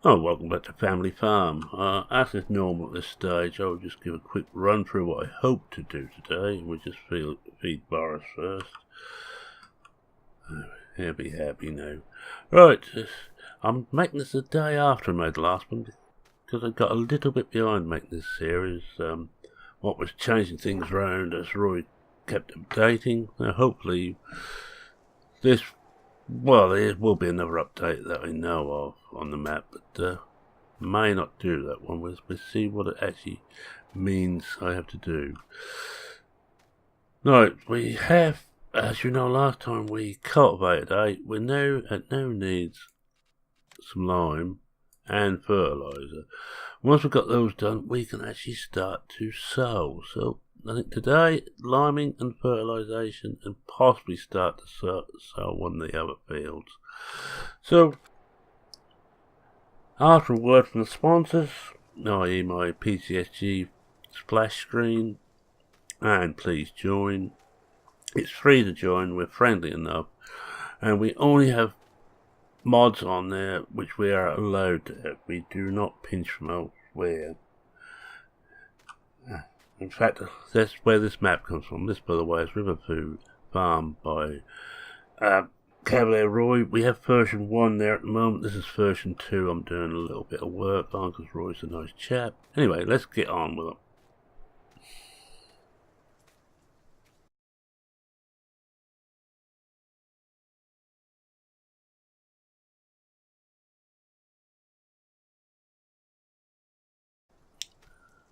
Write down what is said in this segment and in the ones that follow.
Oh, welcome back to Family Farm. As is normal at this stage, I'll just give a quick run through what I hope to do today. We'll just feed Boris first. He'll be happy now. Right, I'm making this the day after I made the last one because I got a little bit behind making this series. What was changing things around as Roy kept updating. Now, hopefully, there will be another update that I know of on the map, but may not do that one. We'll see what it actually means I have to do. Right, we have, as you know, last time we cultivated 8. We now needs some lime and fertilizer. Once we've got those done, we can actually start to sow. So I think today, liming and fertilization, and possibly start to sow one of the other fields. So, after a word from the sponsors, i.e. my PCSG splash screen, and please join. It's free to join, we're friendly enough, and we only have mods on there which we are allowed to have. We do not pinch from elsewhere. In fact, that's where this map comes from. This, by the way, is Riverview Farm by Cavalier Roy. We have version 1 there at the moment. This is version 2. I'm doing a little bit of work on because Roy's a nice chap. Anyway, let's get on with it.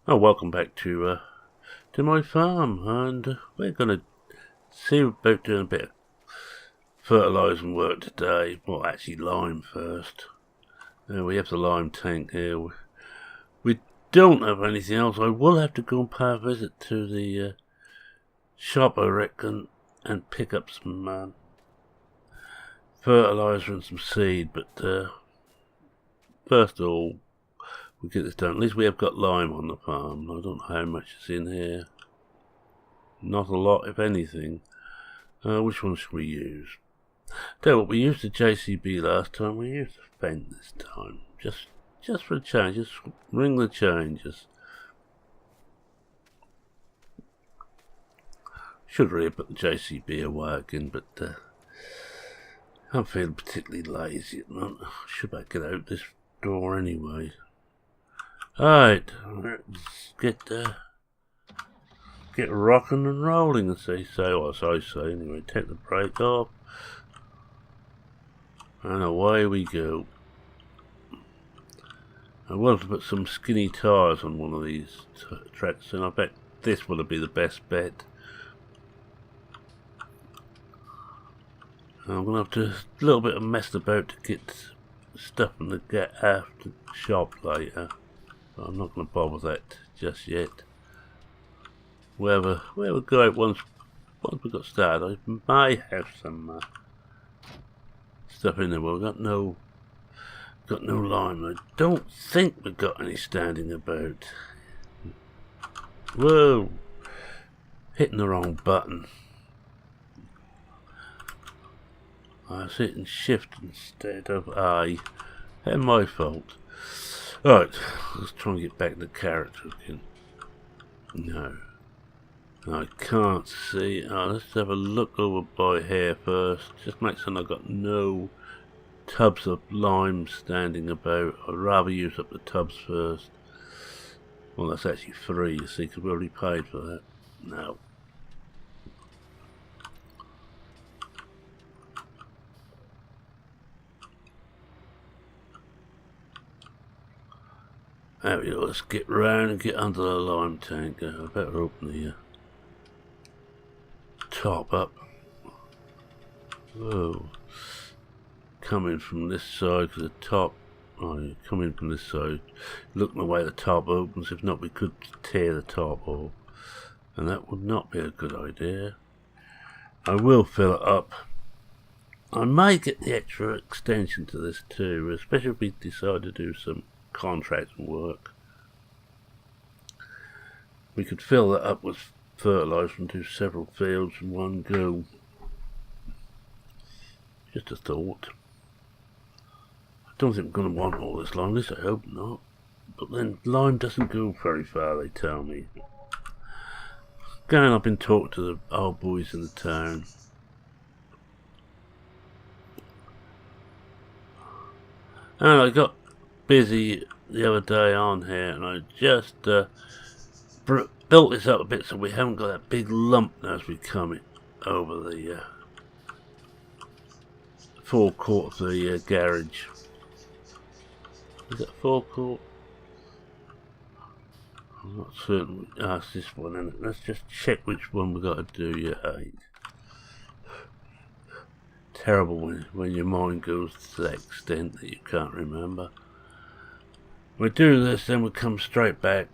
Oh, welcome back to my farm, and we're going to see about doing a bit of fertilising work today. Well, actually lime first. We have the lime tank here. We don't have anything else. I will have to go and pay a visit to the shop, I reckon, and pick up some fertiliser and some seed, but first of all, we get this done. At least we have got lime on the farm. I don't know how much is in here. Not a lot, if anything. Which one should we use? Tell you what, we used the JCB last time. We used the Fendt this time. Just for a change. Just ring the changes. Should really put the JCB away again, but I'm feeling particularly lazy at the moment. Should I get out this door anyway? Alright, let's get rocking and rolling, as they say, or as I say anyway. Take the brake off, and away we go. I will have to put some skinny tyres on one of these tracks, and I bet this will be the best bet. I'm going to have to a little bit of mess about to get stuff from the get after shop later. But I'm not going to bother that just yet. Where we go out once we got started, I may have some stuff in there. Well, we've got no lime. I don't think we've got any standing about. Whoa! Hitting the wrong button. I was hitting shift instead of I. That's my fault. Right, let's try and get back the character again. No, I can't see. Let's have a look over by here first. Just make sure I've got no tubs of lime standing about. I'd rather use up the tubs first. Well, that's actually 3, you see, because we already paid for that. No. There we go, let's get round and get under the lime tank. I better open the top up. Whoa. Coming from this side, because the top, coming from this side, looking the way the top opens. If not, we could tear the top off, and that would not be a good idea. I will fill it up. I may get the extra extension to this too, especially if we decide to do some contract work. We could fill that up with fertiliser and do several fields in one go. Just a thought. don't think I'm going to want all this lime, at least I hope not. But then lime doesn't go very far, they tell me. Going up and talk to the old boys in the town. And I got busy the other day on here, and I just built this up a bit so we haven't got that big lump as we come over the forecourt of the garage. Is that forecourt? I'm not certain. Ah, it's this one, isn't it? Let's just check which one we got to do. Yeah, 8. Terrible when your mind goes to that extent that you can't remember. We do this, then we come straight back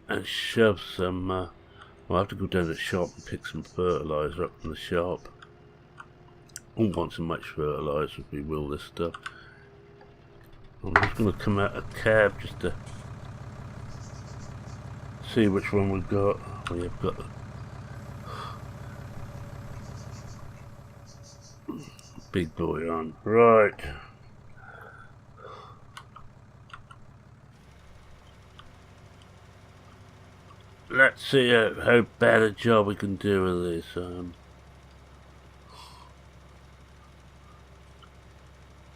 and shove some. We'll have to go down to the shop and pick some fertiliser up from the shop. Won't want so much fertiliser if we will this stuff. I'm just going to come out a cab just to see which one we've got. We have got the big boy on. Right. Let's see how bad a job we can do with this.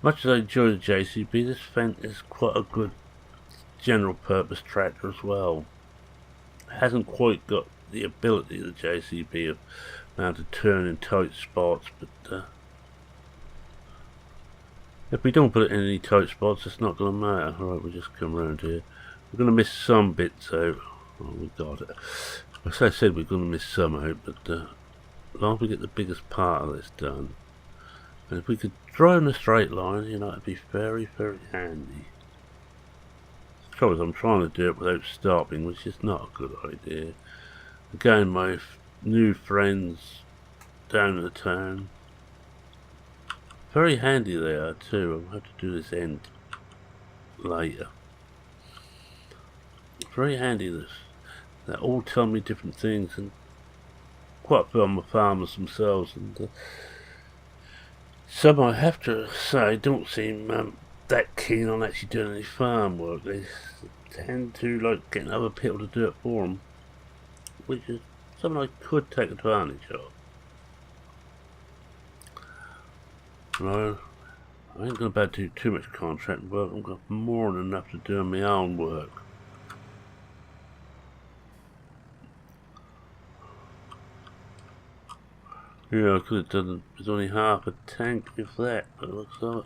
Much as I enjoy the JCB, this Fendt is quite a good general purpose tractor as well. It hasn't quite got the ability of the JCB of now to turn in tight spots, but if we don't put it in any tight spots, it's not going to matter. Alright, we'll just come around here. We're going to miss some bits out. Oh, we got it. As I said, we're going to miss some out, but as long as we get the biggest part of this done. And if we could drive in a straight line, you know, it'd be very, very handy. The trouble is I'm trying to do it without stopping, which is not a good idea. Again, my new friends down in the town. Very handy they are too. I'll have to do this end later. Very handy this. They all tell me different things, and quite a few of them are farmers themselves, and some, I have to say, don't seem that keen on actually doing any farm work. They tend to like getting other people to do it for them, which is something I could take advantage of. No, I ain't going to do too much contract work. I've got more than enough to do my own work. Yeah, I could have done. There's only half a tank, if that. But it looks like.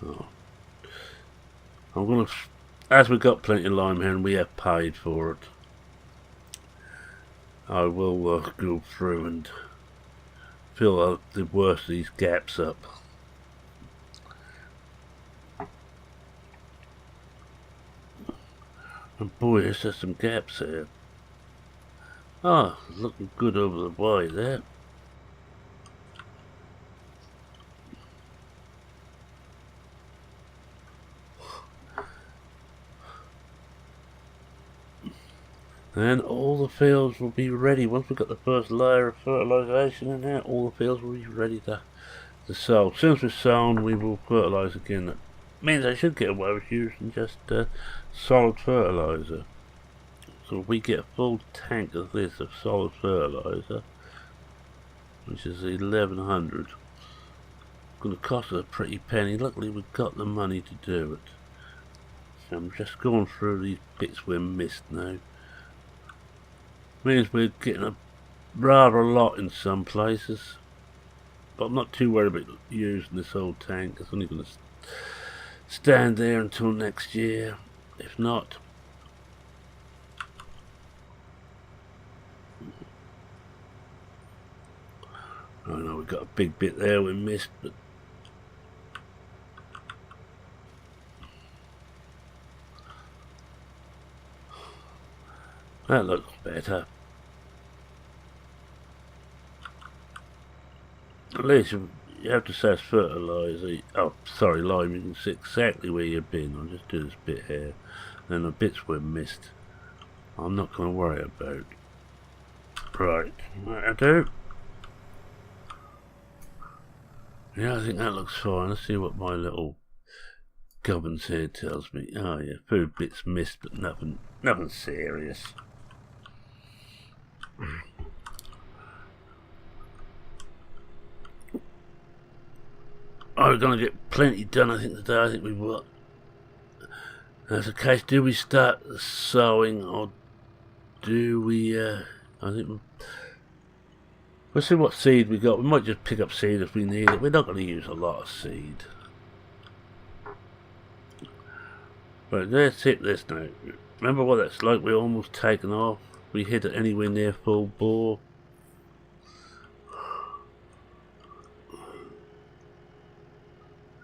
Oh. I'm gonna. As we've got plenty of lime here, and we have paid for it. I will go through and fill the worst of these gaps up. And boy, there's just some gaps there. Ah, looking good over the way there. And all the fields will be ready. Once we've got the first layer of fertilisation in there, all the fields will be ready to sow. As soon as we're sown, we will fertilise again. That means I should get away with using just solid fertiliser. So we get a full tank of this, of solid fertiliser, which is 1100. Going to cost us a pretty penny. Luckily we've got the money to do it. So I'm just going through these bits we missed now. Means we're getting a rather lot in some places, but I'm not too worried about using this old tank. It's only going to stand there until next year, if not. I know we've got a big bit there we missed, but that looks better. At least you have to say it's fertiliser. Oh, sorry, lime. You can see exactly where you've been. I'll just do this bit here. Then the bits we missed, I'm not going to worry about. Right, I do. Yeah, I think that looks fine. Let's see what my little gubbins here tells me. Oh yeah, a few bits missed, but nothing serious. Oh, we're going to get plenty done, I think, today. I think we will. That's the case. Do we start sowing, or do we, I think we'll see what seed we got. We might just pick up seed if we need it. We're not going to use a lot of seed. Right, let's hit this now. Remember what that's like? We're almost taken off. We hit it anywhere near full bore.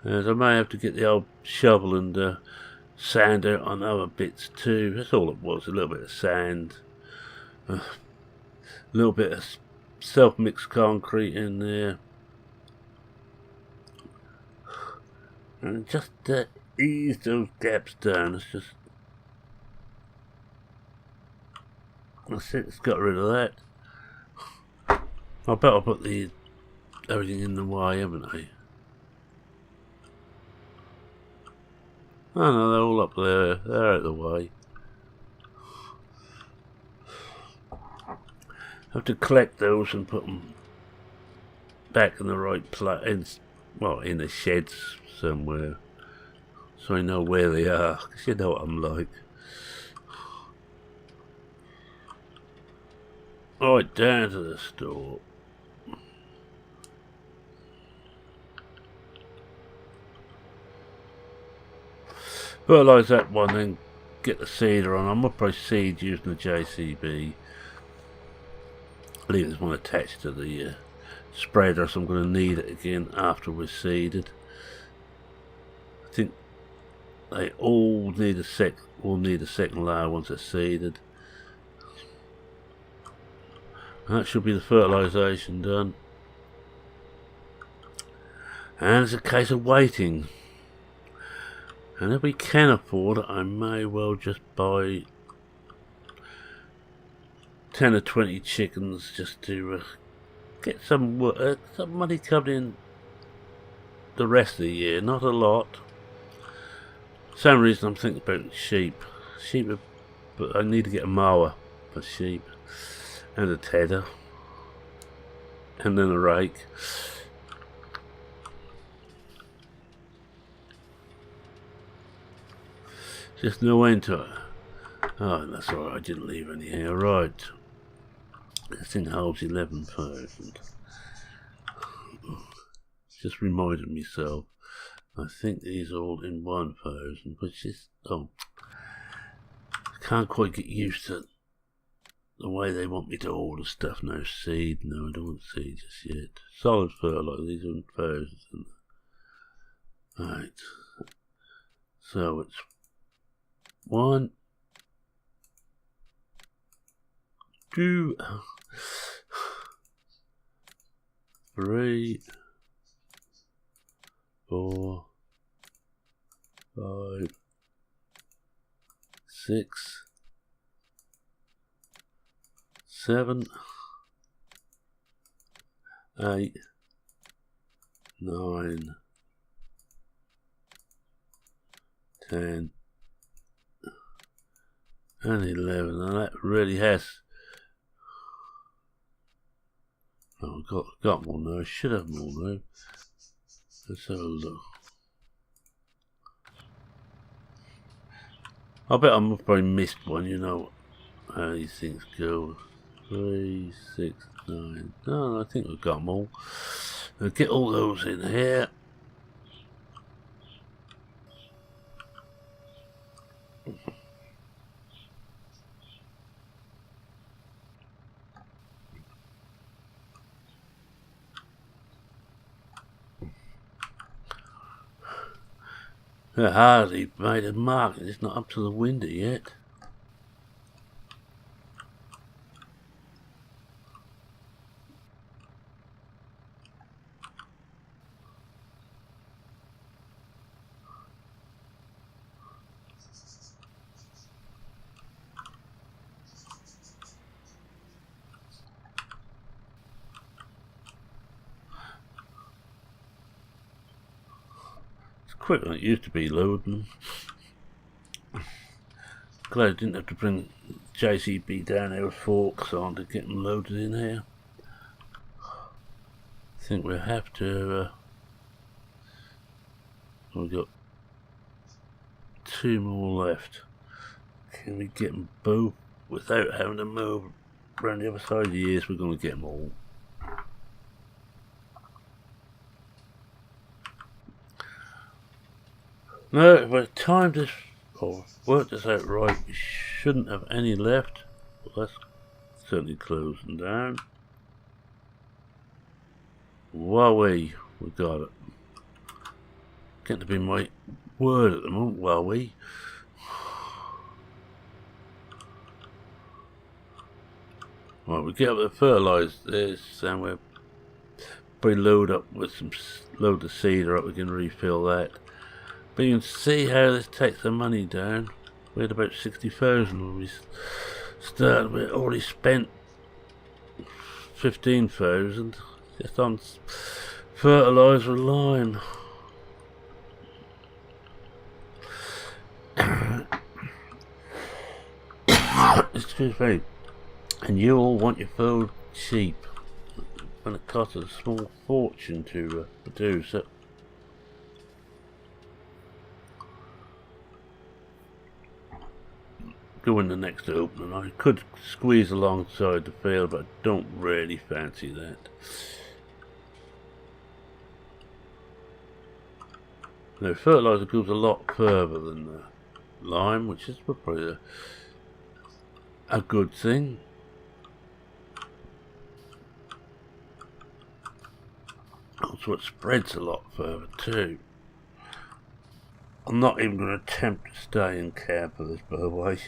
As I may have to get the old shovel and sand out on other bits too. That's all it was, a little bit of sand. A little bit of self-mixed concrete in there. And just ease those gaps down. That's it, it's got rid of that. I bet I'll put everything in the way, haven't I? Oh no, they're all up there. They're out of the way. I have to collect those and put them back in the right place. Well, in the sheds somewhere, so I know where they are. Cause you know what I'm like. Right, down to the store. Fertilise that one, then get the seeder on. I'm going to proceed using the JCB. Leave this one attached to the spreader, so I'm going to need it again after we're seeded. I think they all need a second layer once they're seeded. And that should be the fertilisation done. And it's a case of waiting. And if we can afford it, I may well just buy 10 or 20 chickens just to get some money coming in the rest of the year. Not a lot. Same reason I'm thinking about sheep. But I need to get a mower for sheep. And a tedder. And then a rake. Just no end to it. Oh, that's alright, I didn't leave any here. Right. This thing holds 11,000. Just reminded myself. I think these are all in 1,000, which is... Oh. I can't quite get used to the way they want me to order stuff now. Seed. No, I don't want seed just yet. Solid fertilizer. These are in 1,000. Right. So it's 1, 2, 3, 4, 5, 6, 7, 8, 9, 10, and 11, and that really has... Oh, I've got more now. I should have more now. Let's have a look. I bet I probably missed one, you know how these things go. 3, 6, 9. No, I think we've got them all. I'll get all those in here. They're hardly made a mark. It's not up to the window yet. quicker than it used to be loading. Glad I didn't have to bring JCB down here with forks on to get them loaded in here. I think we'll have to. We've got 2 more left. Can we get them both without having to move around the other side? Yes, we're going to get them all. No, if I timed this or worked this out right, we shouldn't have any left. Well, that's certainly closing down. Wowee, we got it. Getting to be my word at the moment, wowee. Right, we get up to fertilise this and we'll probably load up with some, load the seeder up, we can refill that. But you can see how this takes the money down. We had about 60,000 when we started. We already spent 15,000 just on fertiliser and lime. Excuse me. And you all want your food cheap, and it costs a small fortune to produce it. Go in the next opening. I could squeeze alongside the field, but I don't really fancy that. Now, fertiliser goes a lot further than the lime, which is probably a good thing. Also, it spreads a lot further too. I'm not even going to attempt to stay in cab for this, by the way.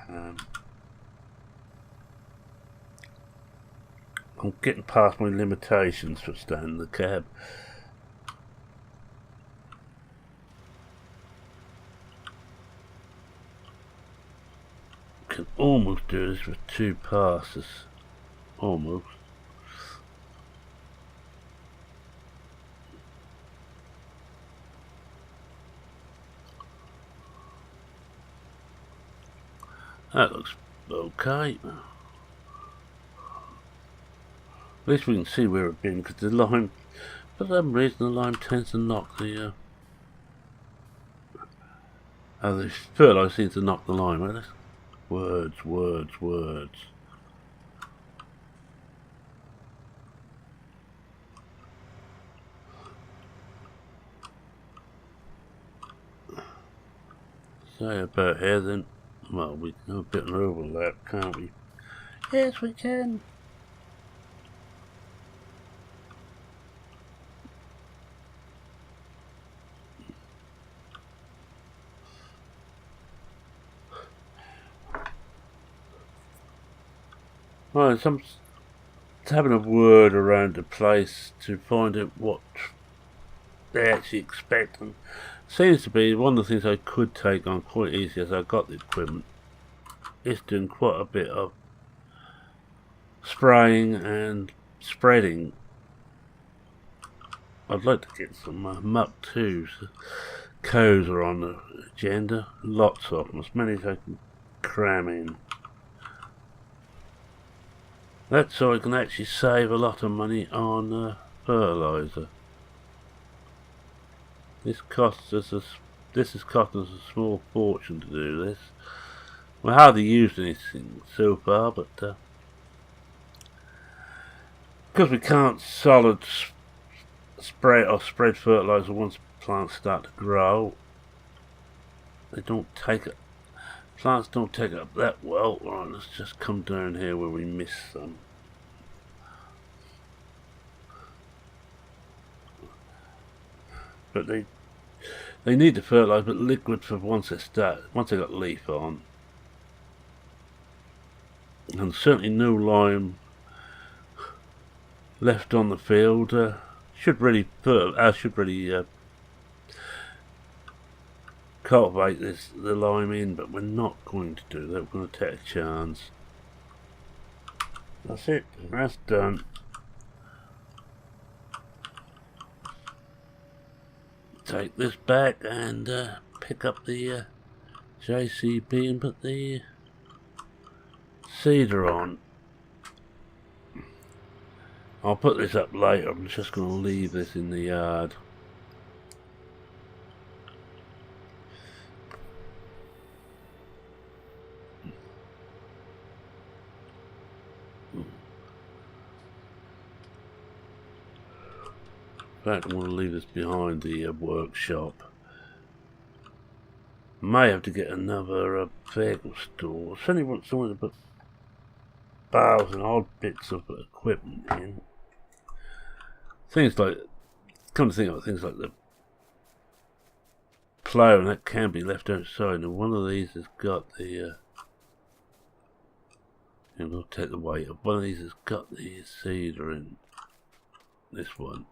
I'm getting past my limitations for staying in the cab. Can almost do this with 2 passes. Almost. That looks okay. At least we can see where it's been, because the lime, for some reason the lime tends to knock the the fertiliser seems to knock the lime out. Well, words, words, words. Say about here then. Well, we can have a bit of an overlap, can't we? Yes, we can. Right, so I'm having a word around the place to find out what they actually expect. And seems to be one of the things I could take on quite easy as I got the equipment. It's doing quite a bit of spraying and spreading. I'd like to get some muck too. So cows are on the agenda. Lots of them, as many as I can cram in. That's so I can actually save a lot of money on fertiliser. This is costing us a small fortune to do this. We hardly used anything so far, but because we can't solid spray or spread fertiliser once plants start to grow, they don't take it. Plants don't take it up that well. Right, let's just come down here where we miss some. But they need the fertiliser, but liquid for once they got leaf on. And certainly no lime left on the field. Should really cultivate the lime in, but we're not going to do that. We're going to take a chance. That's it. That's done. take this back and pick up the JCB and put the cedar on. I'll put this up later. I'm just going to leave this in the yard. In fact, I want to leave this behind the workshop. May have to get another vehicle store. I certainly want someone to put bales and odd bits of equipment in. Things like, come to think of it, things like the plough, and that can be left outside. And one of these has got the, and we'll take the weight up. One of these has got the cedar in. This one.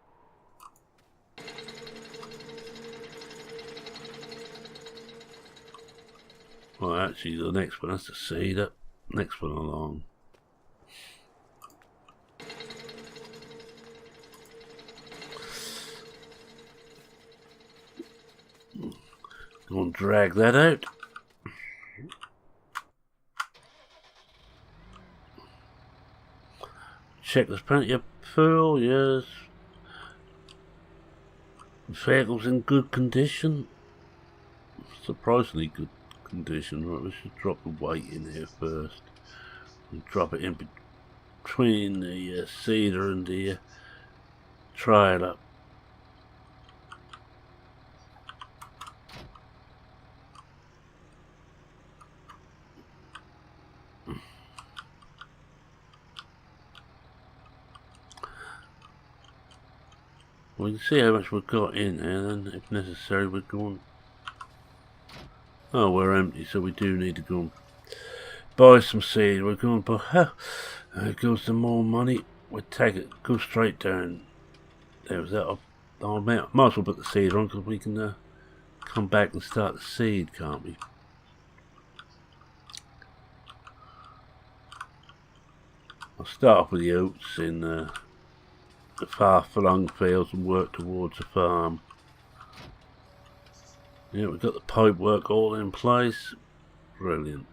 Well, actually, the next one, that's the cedar. Next one along. Go and drag that out. Check there's plenty of fuel, yes. The vehicle's in good condition. Surprisingly good condition. Right, we should drop the weight in here first. And drop it in between the cedar and the trailer. We can see how much we've got in there, then if necessary we're going. Oh, we're empty, so we do need to go and buy some seed. We're going to buy. There goes some more money. We'll take it, go straight down. There was that. I might as well put the seed on because we can come back and start the seed, can't we? I'll start off with the oats in the far-flung fields and work towards the farm. Yeah, we've got the pipe work all in place. Brilliant.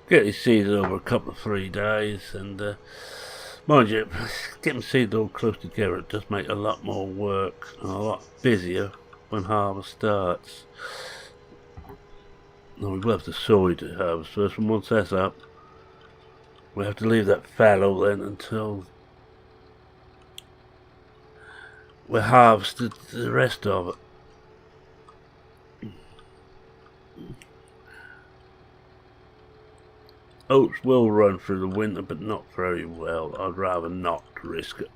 Get these seeds over a couple of 3 days, and mind you, getting seeds all close together, it does make a lot more work and a lot busier when harvest starts. Now we will have the soy to harvest first, and once that's up, we have to leave that fallow then until we harvested the rest of it. Oats will run through the winter, but not very well. I'd rather not risk it.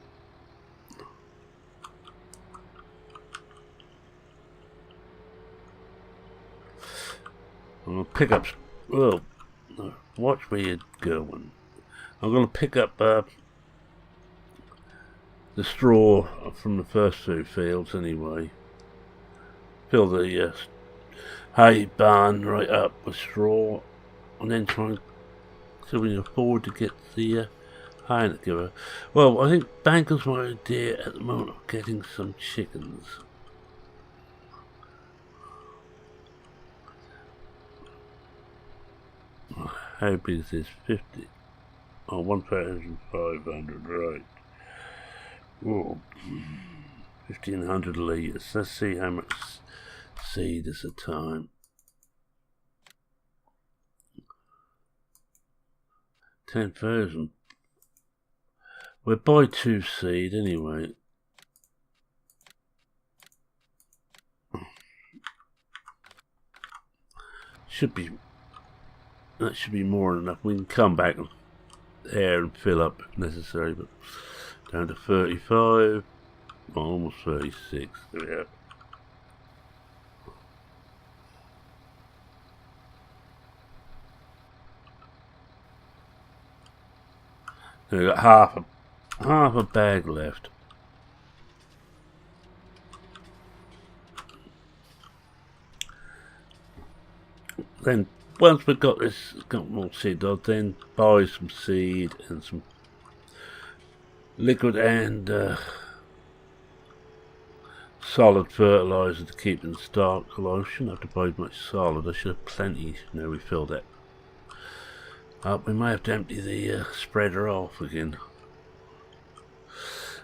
I'm going to pick up... Well, watch where you're going. I'm going to pick up the straw from the first 2 fields anyway. Fill the hay barn right up with straw, and then try and so we can afford to get the hay together. Well, I think Banker's my idea at the moment of getting some chickens. How big is this? 50? Oh, 1,500, right. Oh, 1,500 litres. Let's see how much seed is a time. 10,000. We'll buy 2 seed anyway. That should be more than enough. We can come back there and fill up if necessary, but down to 35, well, almost 36. There we go. We've got half a bag left. then once we've got this, got more seed, I'll then buy some seed and some liquid and solid fertilizer to keep in stock. Although I shouldn't have to buy much solid, I should have plenty. Now we fill that up. We may have to empty the spreader off again.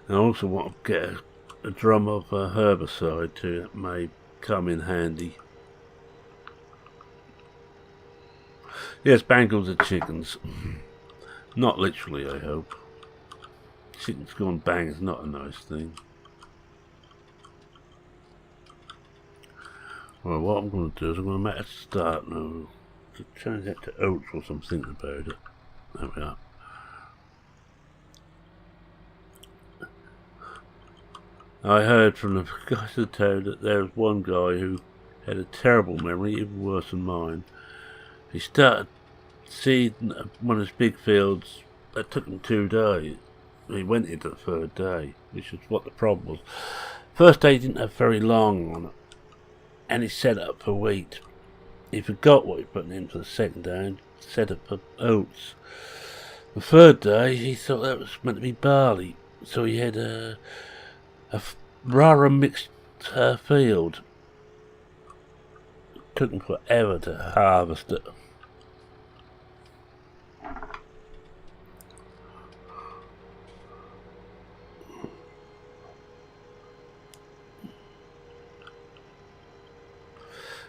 And I also want to get a drum of herbicide too. That may come in handy. Yes, bangles the chickens. Not literally, I hope. Chickens going bang is not a nice thing. Well, what I'm going to do is I'm going to make a start now to change that to oats or something about it. There we are. I heard from the guys in town that there was one guy who had a terrible memory, even worse than mine. He started seeding one of his big fields. That took him 2 days. He went into the 3rd day, which is what the problem was. First day he didn't have very long on it, and he set it up for wheat. He forgot what he put in for the 2nd day and set it for oats. The 3rd day he thought that was meant to be barley, so he had a rather mixed field. It took him forever to harvest it.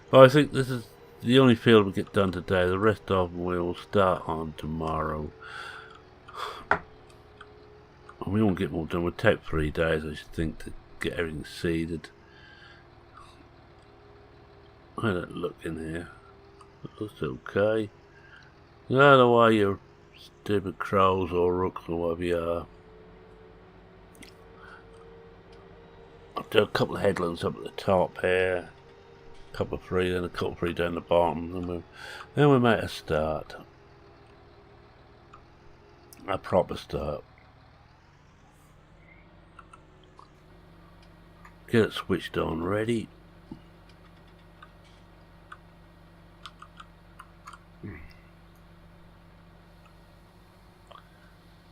But I think this is the only field we get done today. The rest of them we'll start on tomorrow. And we won't get more done. We'll take 3 days, I should think, to get everything seeded. How does that look in here? It looks okay. I don't know why you're stupid crows or rooks or whatever you are. I'll do a couple of headlands up at the top here. Couple of 3, then a couple of 3 down the bottom, then we make a start. A proper start. Get it switched on, ready.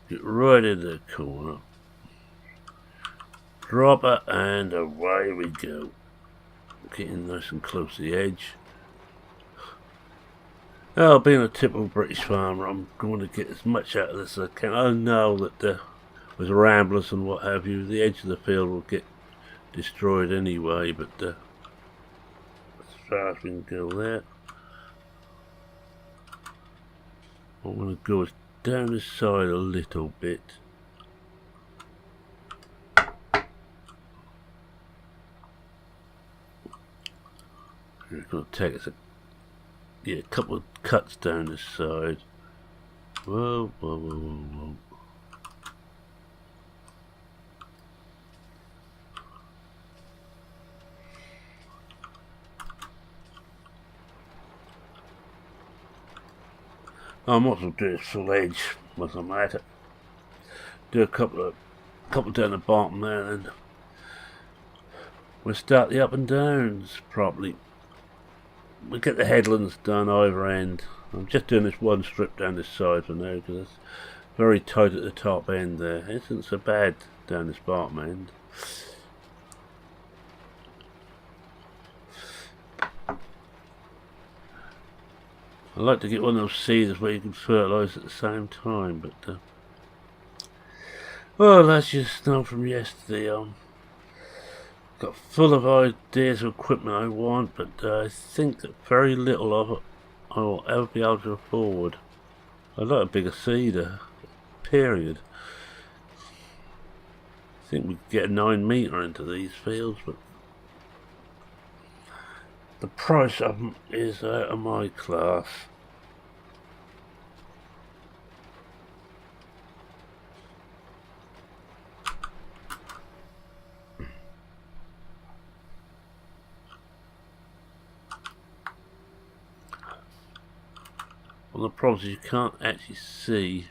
Get right in the corner. Drop it and away we go. Getting nice and close to the edge. Oh, being a typical British farmer, I'm going to get as much out of this as I can. I know that with ramblers and what have you, the edge of the field will get destroyed anyway, but as far as we can go there. What I'm going to go is down this side a little bit. We're going to take us a couple of cuts down this side. Whoa, whoa, whoa, whoa, whoa. I might as well do this full edge once I'm at it. Do a couple down the bottom there, and then we'll start the up and downs properly. We'll get the headlands done either end. I'm just doing this one strip down this side for now because it's very tight at the top end there. It isn't so bad down this bottom end. I like to get one of those seeders where you can fertilise at the same time, but well, that's just know from yesterday. Got full of ideas of equipment I want, but I think that very little of it I will ever be able to afford. I'd like a bigger seeder, period. I think we could get a 9 metre into these fields, but the price of them is out of my class. Well, the problem is you can't actually see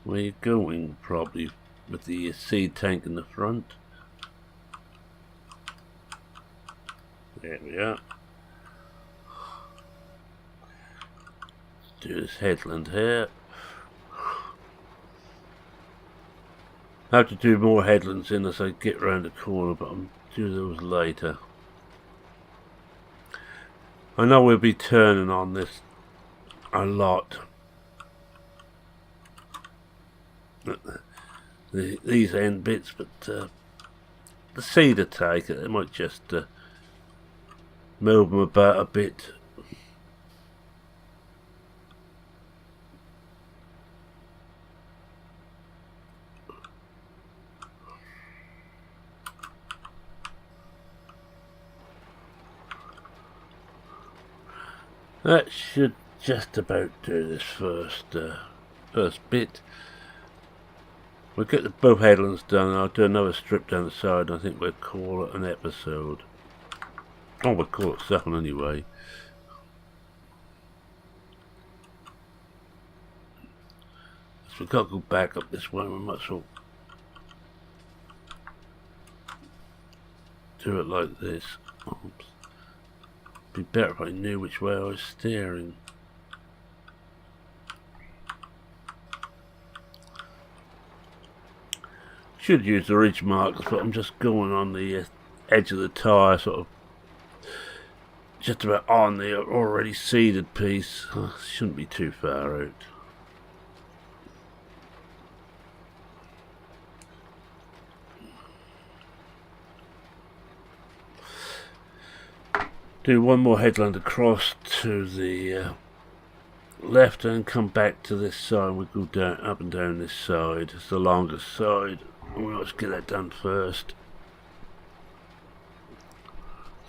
where you're going, probably, with the seed tank in the front. There we are. do this headland here. I have to do more headlands in as I get round the corner, but I'll do those later. I know we'll be turning on this a lot. These end bits, but the cedar take it. It might just move them about a bit. That should just about do this first bit. We'll get both headlands done and I'll do another strip down the side, and I think we'll call it an episode. Oh, we'll call it something anyway. So we've got to go back up this way, we might as well do it like this. Oops. Be better if I knew which way I was steering. Should use the ridge markers, but I'm just going on the edge of the tyre, sort of just about on the already seeded piece. Shouldn't be too far out. Do one more headland across to the left and come back to this side. We'll go down, up and down this side. It's the longest side. We'll just get that done first.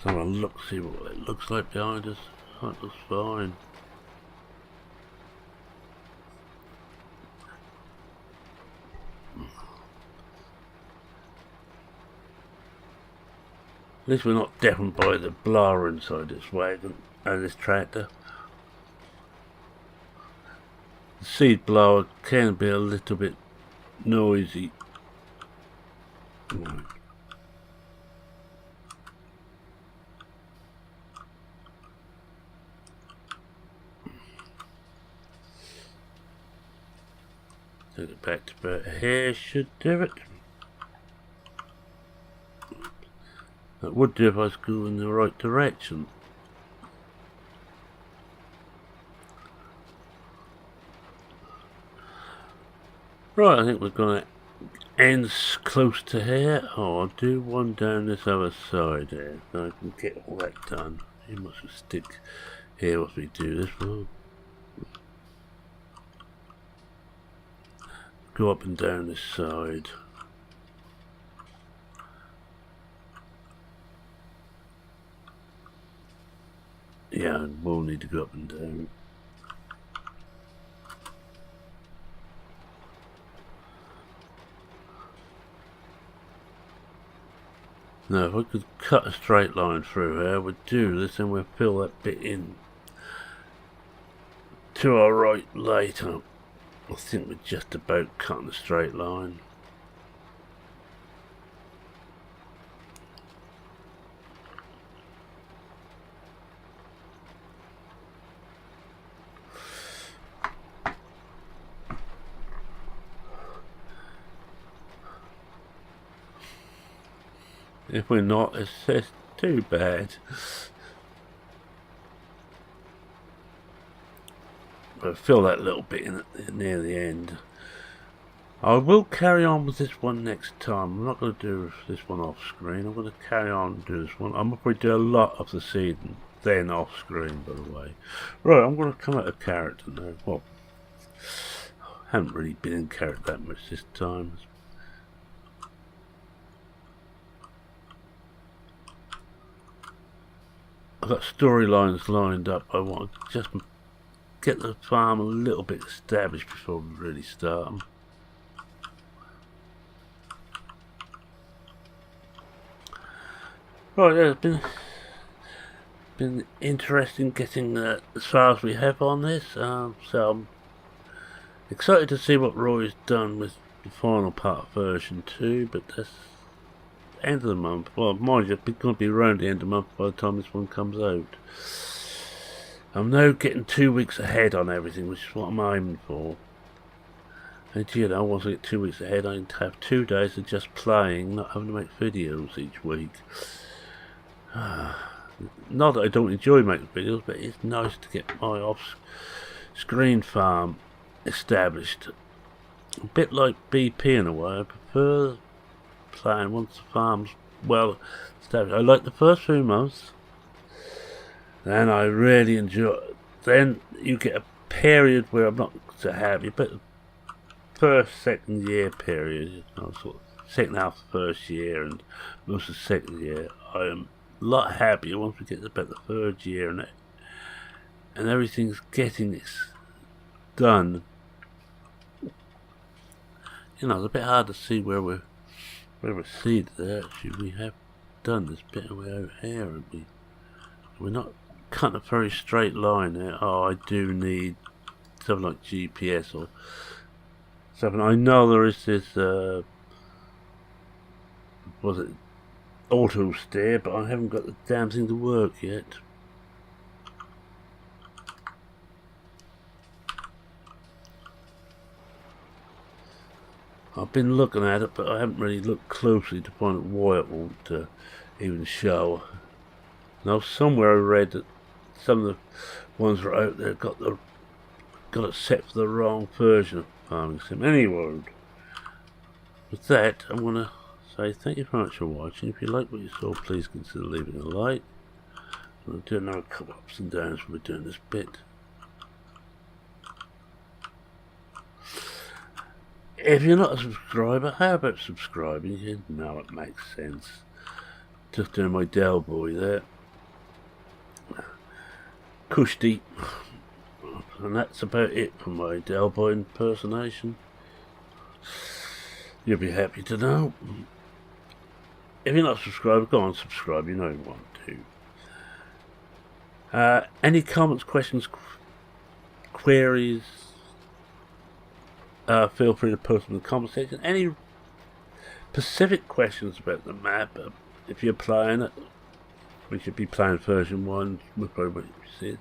So I'll look, see what it looks like behind us. Oh, it looks fine. At least we're not deafened by the blower inside this wagon and this tractor. The seed blower can be a little bit noisy. Right. Take it back to about here, should do it. That would do if I was going in the right direction. Right, I think we're going to end close to here. Oh, I'll do one down this other side here, so I can get all that done. You must stick here whilst we do this one. Go up and down this side. Yeah, we'll need to go up and down. Now, if I could cut a straight line through here, we'd do this and we'll fill that bit in to our right later. I think we're just about cutting a straight line. If we're not, it's too bad. But fill that little bit in near the end. I will carry on with this one next time. I'm not going to do this one off screen. I'm going to carry on and do this one. I'm going to do a lot of the seed and then off screen, by the way. Right, I'm going to come out of character now. Well, I haven't really been in character that much this time. I've got storylines lined up. I want to just get the farm a little bit established before we really start them. Right, yeah, it's been interesting getting as far as we have on this. So I'm excited to see what Roy's done with the final part of version 2, but that's end of the month. Well, mind you, it's going to be around the end of the month by the time this one comes out. I'm now getting 2 weeks ahead on everything, which is what I'm aiming for. And you know, once I get 2 weeks ahead, I can have 2 days of just playing, not having to make videos each week. Not that I don't enjoy making videos, but it's nice to get my off-screen farm established. A bit like BP in a way. I prefer playing once the farm's well established. I like the first few months, then I really enjoy it. Then you get a period where I'm not so happy, but the first, second year period, you know, sort of second half of the first year and most of the second year, I am a lot happier once we get to about the third year and everything's getting done. You know, it's a bit hard to see where we're seated there. Actually, we have done this bit way out here, and we're not cutting a very straight line there. Oh, I do need something like GPS or something. I know there is this was it auto steer, but I haven't got the damn thing to work yet. I've been looking at it, but I haven't really looked closely to find out why it won't even show. Now, somewhere I read that some of the ones that are out there got it set for the wrong version of Farming Sim. Anyway, with that, I'm going to say thank you very much for watching. If you like what you saw, please consider leaving a like. I'm going to do another couple of ups and downs when we're doing this bit. If you're not a subscriber, how about subscribing? You know it makes sense. Just doing my Del Boy there. Kushti. And that's about it for my Del Boy impersonation. You'll be happy to know. If you're not a subscriber, go on subscribe. You know you want to. Any comments, questions, queries? Feel free to post them in the comment section. Any specific questions about the map, if you're playing it, we should be playing version 1, we'll probably see it.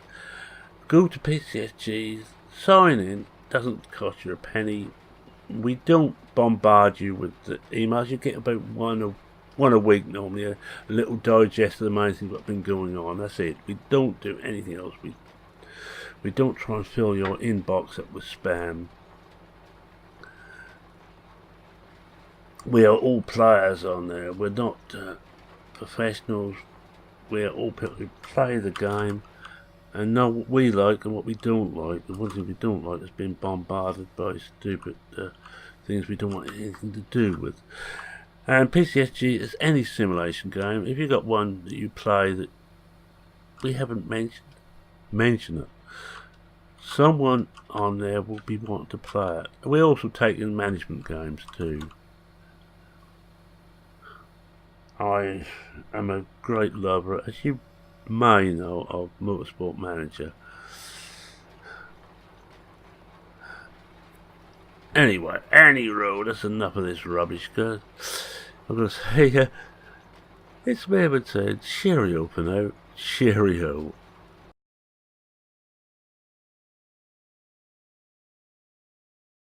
Go to PCSG, sign in, doesn't cost you a penny. We don't bombard you with the emails. You get about one a week normally, a little digest of the main things that's been going on. That's it. We don't do anything else. We don't try and fill your inbox up with spam. We are all players on there. We're not professionals. We are all people who play the game and know what we like and what we don't like. The one thing we don't like is being bombarded by stupid things we don't want anything to do with. And PCSG is any simulation game. If you've got one that you play that we haven't mentioned, mention it. Someone on there will be wanting to play it. We also take in management games too. I am a great lover, as you may know, of Motorsport Manager. Anyway, that's enough of this rubbish, guys. I'm going to say, it's me, but saying cheerio for now. Cheerio.